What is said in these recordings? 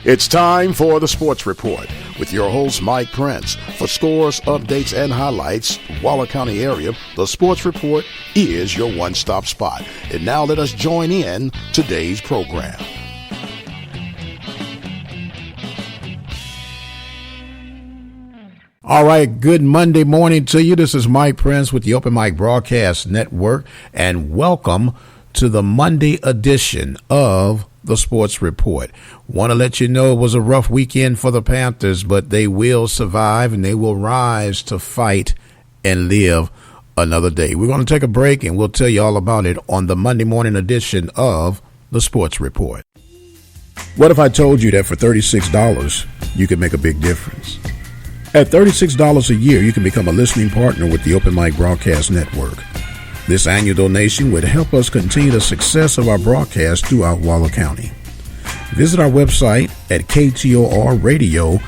It's time for the Sports Report with your host, Mike Prince. For scores, updates, and highlights, Waller County area, the Sports Report is your one-stop spot. And now let us join in today's program. All right, good Monday morning to you. This is Mike Prince with the Open Mic Broadcast Network, and welcome to the Monday edition of the Sports Report. Want to let you know it was a rough weekend for the Panthers, but they will survive and they will rise to fight and live another day. We're going to take a break and we'll tell you all about it on the Monday morning edition of the Sports Report. What if I told you that for $36 you could make a big difference? At $36 a year, you can become a listening partner with the Open Mic Broadcast Network. This annual donation would help us continue the success of our broadcast throughout Waller County. Visit our website at ktorradio.com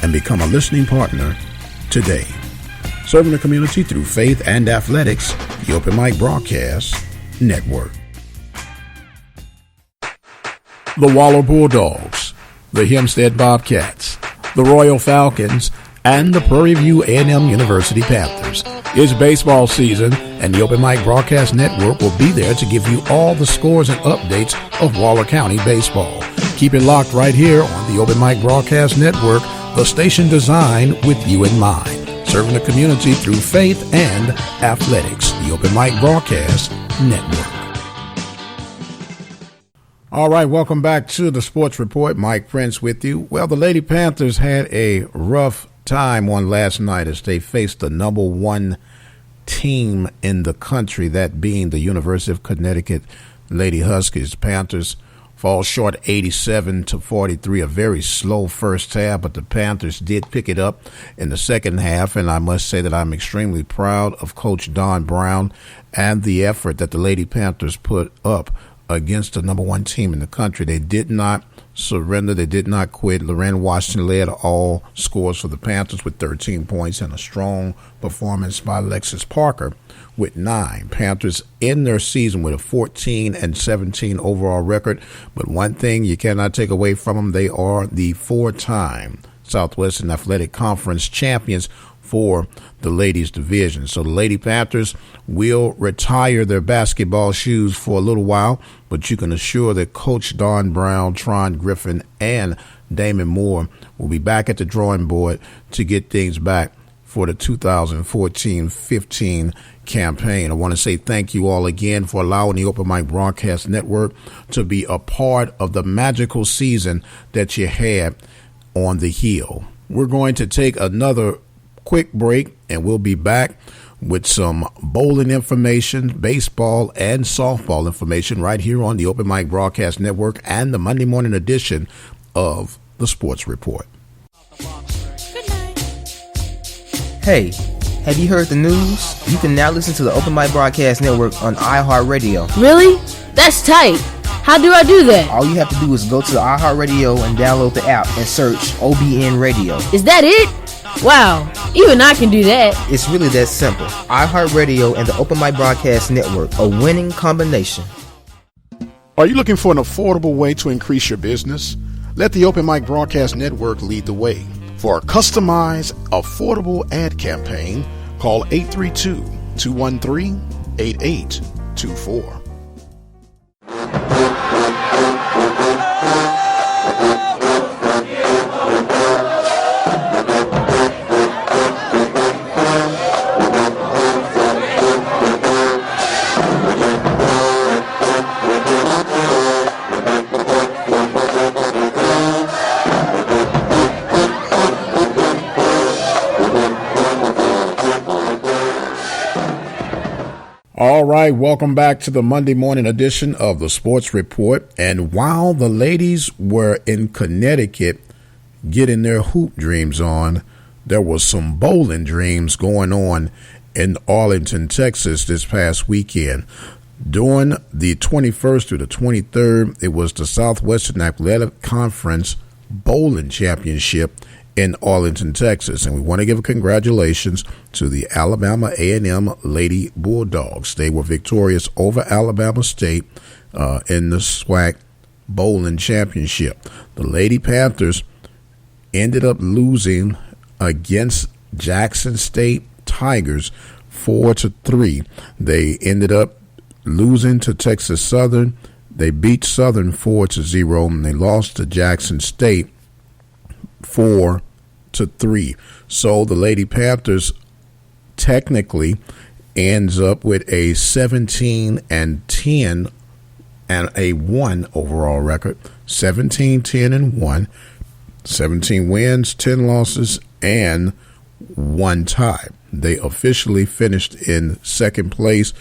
and become a listening partner today. Serving the community through faith and athletics, the Open Mic Broadcast Network. The Waller Bulldogs, the Hempstead Bobcats, the Royal Falcons, and the Prairie View A&M University Panthers. It's baseball season, and the Open Mic Broadcast Network will be there to give you all the scores and updates of Waller County baseball. Keep it locked right here on the Open Mic Broadcast Network, the station designed with you in mind. Serving the community through faith and athletics, the Open Mic Broadcast Network. All right, welcome back to the Sports Report. Mike Prince with you. Well, the Lady Panthers had a rough time on last night as they faced the number one team in the country, that being the University of Connecticut Lady Huskies. Panthers fall short 87-43, a very slow first half, but the Panthers did pick it up in the second half, and I must say that I'm extremely proud of Coach Don Brown and the effort that the Lady Panthers put up against the number one team in the country. They did not surrender. They did not quit. Loren Washington led all scores for the Panthers with 13 points and a strong performance by Alexis Parker with 9. Panthers end their season with a 14-17 overall record. But one thing you cannot take away from them, they are the 4-time Southwestern Athletic Conference champions for the ladies division. So the Lady Panthers will retire their basketball shoes for a little while, but you can assure that Coach Don Brown, Tron Griffin, and Damon Moore will be back at the drawing board to get things back for the 2014-15 campaign. I want to say thank you all again for allowing the Open Mic Broadcast Network to be a part of the magical season that you had on the Hill. We're going to take another quick break, and we'll be back with some bowling information, baseball, and softball information right here on the Open Mic Broadcast Network and the Monday morning edition of the Sports Report. Good night. Hey, have you heard the news? You can now listen to the Open Mic Broadcast Network on iHeartRadio. Really? That's tight. How do I do that? All you have to do is go to the iHeartRadio and download the app and search OBN-Radio. Is that it? Wow, even I can do that. It's really that simple. iHeartRadio and the Open Mic Broadcast Network, a winning combination. Are you looking for an affordable way to increase your business? Let the Open Mic Broadcast Network lead the way. For a customized, affordable ad campaign, call 832-213-8824. All right, welcome back to the Monday morning edition of the Sports Report. And while the ladies were in Connecticut getting their hoop dreams on, there was some bowling dreams going on in Arlington, Texas this past weekend. During the 21st through the 23rd, it was the Southwestern Athletic Conference Bowling Championship in Arlington, Texas. And we want to give a congratulations to the Alabama A&M Lady Bulldogs. They were victorious over Alabama State in the SWAC bowling championship. The Lady Panthers ended up losing against Jackson State Tigers 4-3. They ended up losing to Texas Southern. They beat Southern 4-0, and they lost to Jackson State 4-3. So the Lady Panthers technically ends up with a 17-10 and a 1 overall record. 17-10-1, 17 wins, 10 losses, and 1 tie. They officially finished in second place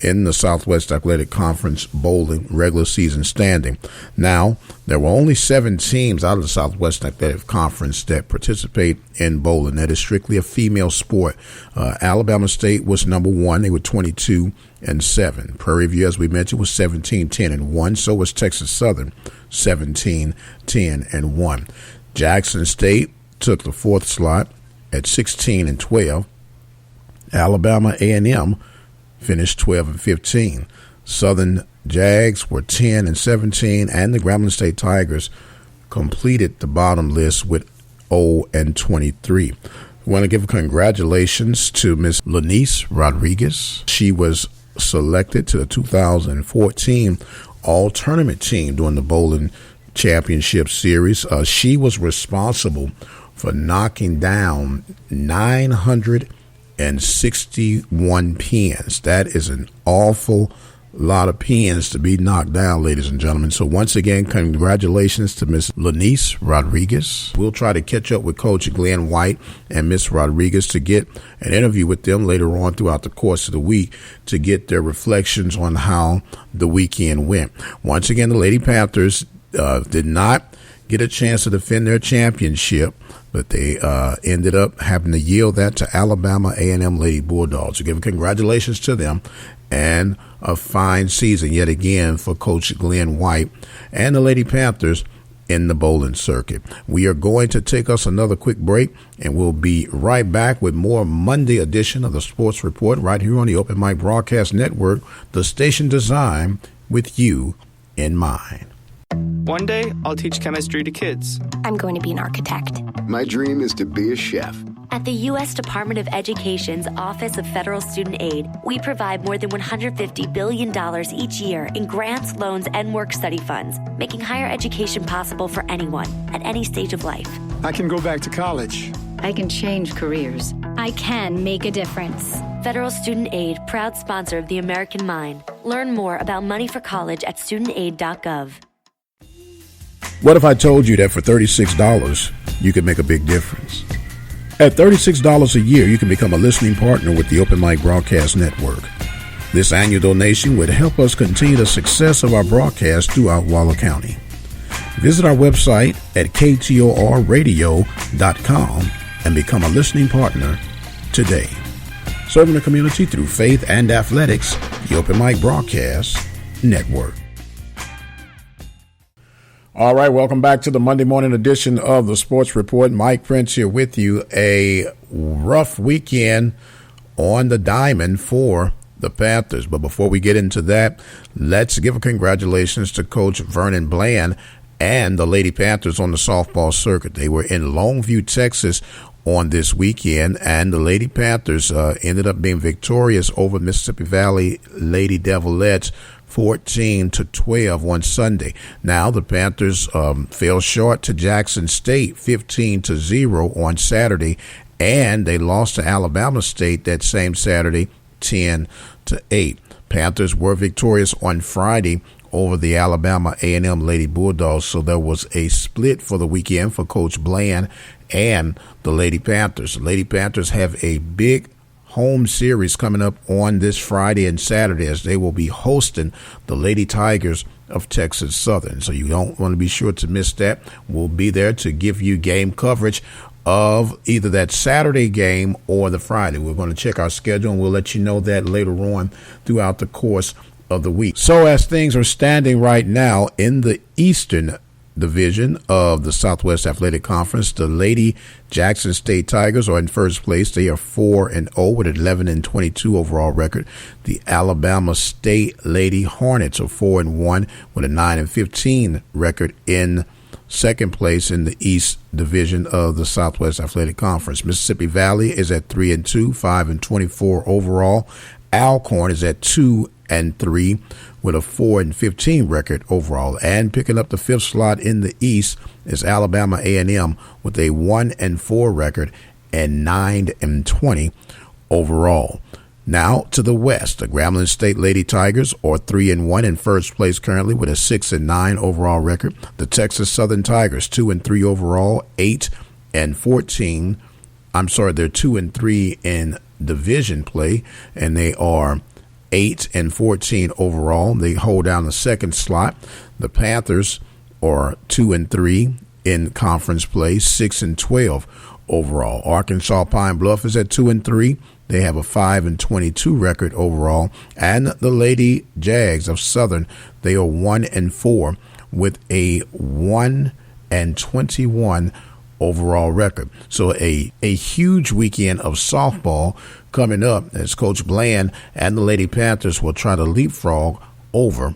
in the Southwest Athletic Conference bowling regular season standing. Now, there were only 7 teams out of the Southwest Athletic Conference that participate in bowling. That is strictly a female sport. Alabama State was number 1. They were 22-7. Prairie View, as we mentioned, was 17-10-1. So was Texas Southern, 17-10-1. Jackson State took the 4th slot at 16-12. Alabama A&M finished 12-15. Southern Jags were 10-17, and the Grambling State Tigers completed the bottom list with 0-23. I want to give congratulations to Miss Lenice Rodriguez. She was selected to the 2014 All-Tournament team during the Bowling Championship Series. She was responsible for knocking down 961 pins. That is an awful lot of pins to be knocked down, ladies and gentlemen. So once again, congratulations to Miss Lenice Rodriguez. We'll try to catch up with Coach Glenn White and Miss Rodriguez to get an interview with them later on throughout the course of the week to get their reflections on how the weekend went. Once again, the Lady Panthers did not get a chance to defend their championship, but they ended up having to yield that to Alabama A&M Lady Bulldogs. So give congratulations to them, and a fine season yet again for Coach Glenn White and the Lady Panthers in the bowling circuit. We are going to take us another quick break, and we'll be right back with more Monday edition of the Sports Report right here on the Open Mic Broadcast Network, the station designed with you in mind. One day, I'll teach chemistry to kids. I'm going to be an architect. My dream is to be a chef. At the U.S. Department of Education's Office of Federal Student Aid, we provide more than $150 billion each year in grants, loans, and work-study funds, making higher education possible for anyone at any stage of life. I can go back to college. I can change careers. I can make a difference. Federal Student Aid, proud sponsor of the American Mind. Learn more about money for college at studentaid.gov. What if I told you that for $36, you could make a big difference? At $36 a year, you can become a listening partner with the Open Mic Broadcast Network. This annual donation would help us continue the success of our broadcast throughout Waller County. Visit our website at ktorradio.com and become a listening partner today. Serving the community through faith and athletics, the Open Mic Broadcast Network. All right, welcome back to the Monday morning edition of the Sports Report. Mike Prince here with you. A rough weekend on the diamond for the Panthers. But before we get into that, let's give a congratulations to Coach Vernon Bland and the Lady Panthers on the softball circuit. They were in Longview, Texas on this weekend, and the Lady Panthers ended up being victorious over Mississippi Valley Lady Devilettes 14-12 on Sunday. Now the Panthers fell short to Jackson State 15-0 on Saturday, and they lost to Alabama State that same Saturday 10-8. Panthers were victorious on Friday over the Alabama A&M Lady Bulldogs, so there was a split for the weekend for Coach Bland and the Lady Panthers. The Lady Panthers have a big home series coming up on this Friday and Saturday, as they will be hosting the Lady Tigers of Texas Southern. So you don't want to be sure to miss that. We'll be there to give you game coverage of either that Saturday game or the Friday. We're going to check our schedule, and we'll let you know that later on throughout the course of the week. So as things are standing right now in the Eastern Division of the Southwest Athletic Conference, the Lady Jackson State Tigers are in first place. They are 4-0 with 11-22 overall record. The Alabama State Lady Hornets are 4-1 with a 9-15 record in second place in the East Division of the Southwest Athletic Conference. Mississippi Valley is at 3-2, 5-24 overall. Alcorn is at 2-3 with a 4-15 record overall. And picking up the fifth slot in the East is Alabama A&M with a 1-4 record and 9-20 overall. Now to the West, the Grambling State Lady Tigers are 3-1 in first place currently with a 6-9 overall record. The Texas Southern Tigers 2-3 overall, 8-14. They're 2-3 in division play, and they are 8-14 overall. They hold down the second slot. The Panthers are 2-3 in conference play, 6-12 overall. Arkansas Pine Bluff is at 2-3. They have a 5-22 record overall. And the Lady Jags of Southern, they are 1-4 with a 1-21 overall record. So a huge weekend of softball coming up as Coach Bland and the Lady Panthers will try to leapfrog over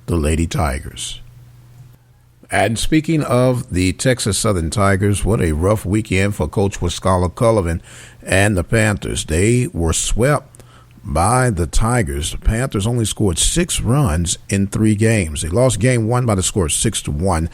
the Lady Tigers. And speaking of the Texas Southern Tigers, what a rough weekend for Coach Wascala Cullivan and the Panthers. They were swept by the Tigers. The Panthers only scored 6 runs in 3 games. They lost game 1 by the score of 6-1.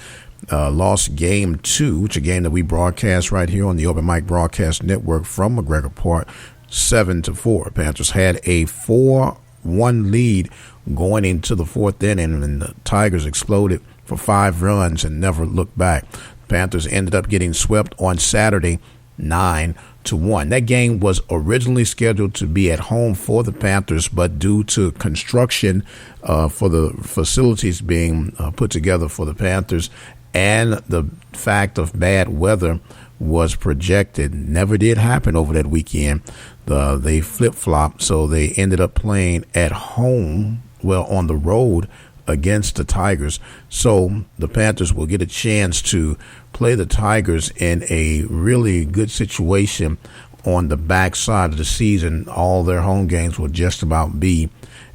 Lost game 2, which is a game that we broadcast right here on the Open Mic Broadcast Network from McGregor Park, 7-4. Panthers had a 4-1 lead going into the 4th inning, and the Tigers exploded for 5 runs and never looked back. Panthers ended up getting swept on Saturday, 9-1. That game was originally scheduled to be at home for the Panthers, but due to construction for the facilities being put together for the Panthers and the fact of bad weather was projected, never did happen over that weekend. They flip-flopped, so they ended up playing at home, on the road against the Tigers. So the Panthers will get a chance to play the Tigers in a really good situation on the backside of the season. All their home games will just about be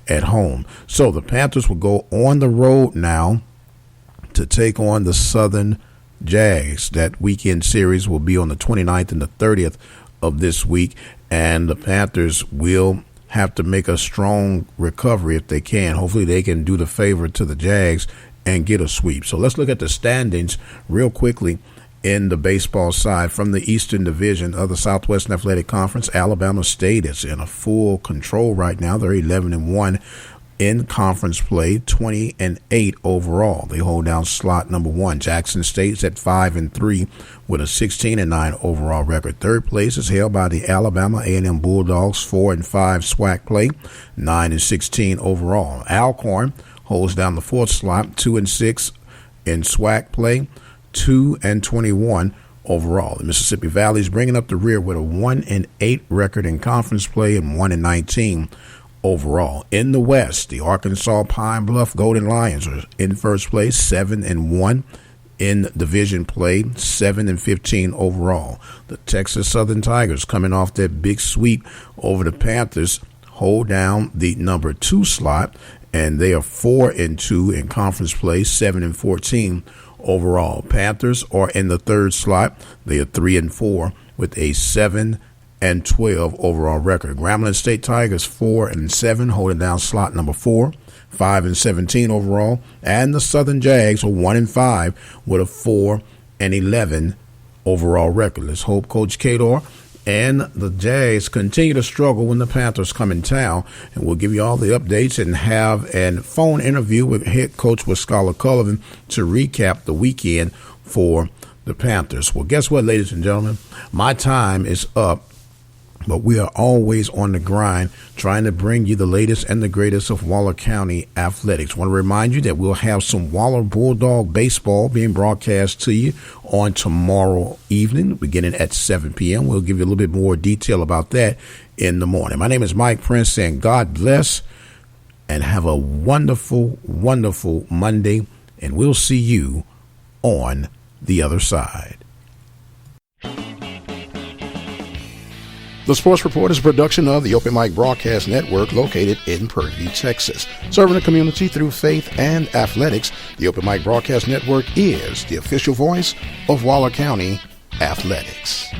at home. So the Panthers will go on the road now to take on the Southern Jags. That weekend series will be on the 29th and the 30th of this week, and the Panthers will have to make a strong recovery if they can. Hopefully they can do the favor to the Jags and get a sweep. So let's look at the standings real quickly in the baseball side. From the Eastern Division of the Southwestern Athletic Conference, Alabama State is in a full control right now. They're 11-1 in conference play, 20-8 overall. They hold down slot number 1. Jackson State's at 5-3 with a 16-9 overall record. Third place is held by the Alabama A&M Bulldogs, 4-5 SWAC play, 9-16 overall. Alcorn holds down the 4th slot, 2-6 in SWAC play, 2-21 overall. The Mississippi Valley is bringing up the rear with a 1-8 record in conference play and 1-19 overall. In the West, the Arkansas Pine Bluff Golden Lions are in first place, 7-1 in division play, 7-15 overall. The Texas Southern Tigers, coming off that big sweep over the Panthers, hold down the number 2 slot, and they are 4-2 in conference play, 7-14 overall. Panthers are in the 3rd slot. They are 3-4 with a 7-12 overall record. Grambling State Tigers 4-7, holding down slot number 4, 5-17 overall, and the Southern Jags are 1-5 with a 4-11 overall record. Let's hope Coach Kador and the Jags continue to struggle when the Panthers come in town, and we'll give you all the updates and have a phone interview with head coach Wascala Cullivan to recap the weekend for the Panthers. Well, guess what, ladies and gentlemen? My time is up. But we are always on the grind trying to bring you the latest and the greatest of Waller County athletics. I want to remind you that we'll have some Waller Bulldog baseball being broadcast to you on tomorrow evening, beginning at 7 p.m. We'll give you a little bit more detail about that in the morning. My name is Mike Prince, saying God bless and have a wonderful, wonderful Monday, and we'll see you on the other side. The Sports Report is a production of the Open Mic Broadcast Network located in Prairie View, Texas. Serving the community through faith and athletics, the Open Mic Broadcast Network is the official voice of Waller County athletics.